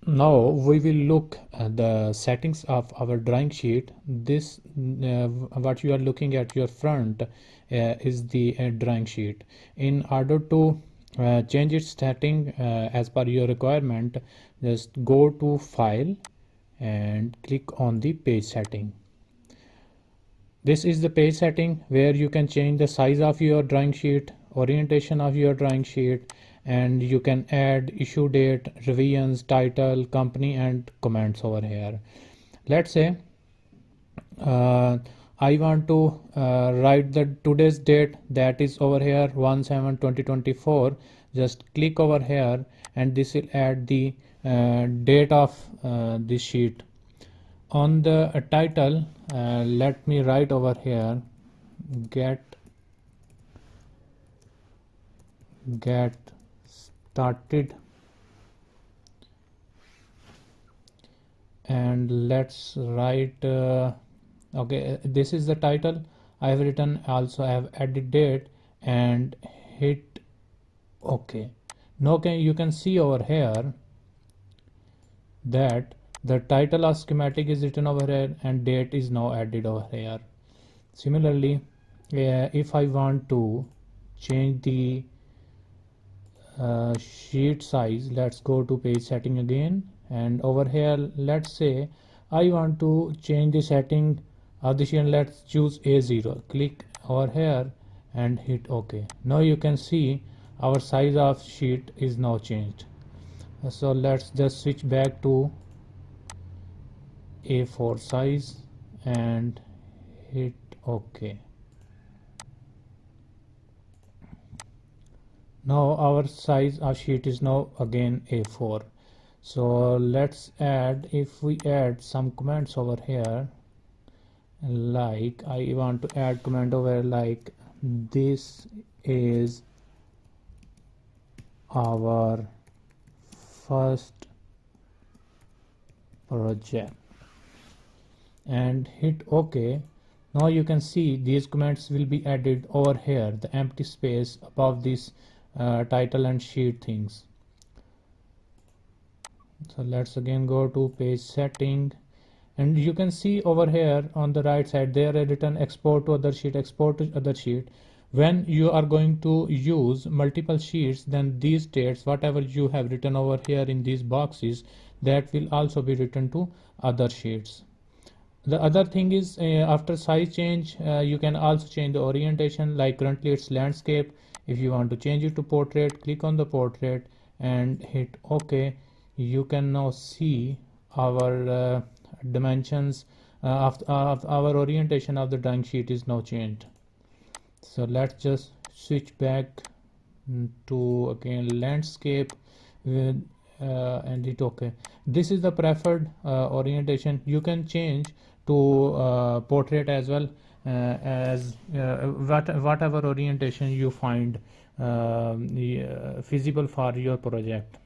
Now we will look at the settings of our drawing sheet. This what you are looking at your front is the drawing sheet. In order to change its setting as per your requirement, just go to file and click on the page setting. This is the page setting where you can change the size of your drawing sheet, orientation of your drawing sheet, and you can add issue date, revisions, title, company, and comments over here. Let's say I want to write the today's date, that is over here 1/7/2024. Just click over here and this will add the date of this sheet. On the title, let me write over here get started, and let's write okay, this is the title. I have written, also I have added date and hit OK. Now you can see over here that the title of schematic is written over here and date is now added over here. Similarly, if I want to change the sheet size, let's go to page setting again, and over here let's say I want to change the setting of the sheet. Let's choose A0. Click over here and hit OK. Now you can see our size of sheet is now changed. So let's just switch back to A4 size and hit OK. Now our size of sheet is now again A4. So let's add, if we add some comments over here, like I want to add comment over like this is our first project, and hit OK. Now you can see these comments will be added over here, the empty space above this title and sheet things. So let's again go to page setting, and you can see over here on the right side there are written export to other sheet, export to other sheet. When you are going to use multiple sheets, then these dates, whatever you have written over here in these boxes, that will also be written to other sheets. The other thing is after size change, you can also change the orientation. Like currently it's landscape. If you want to change it to portrait, click on the portrait and hit OK. You can now see our dimensions of our orientation of the drawing sheet is now changed. So let's just switch back to again landscape with and hit OK. This is the preferred orientation. You can change to portrait as well, as whatever orientation you find feasible for your project.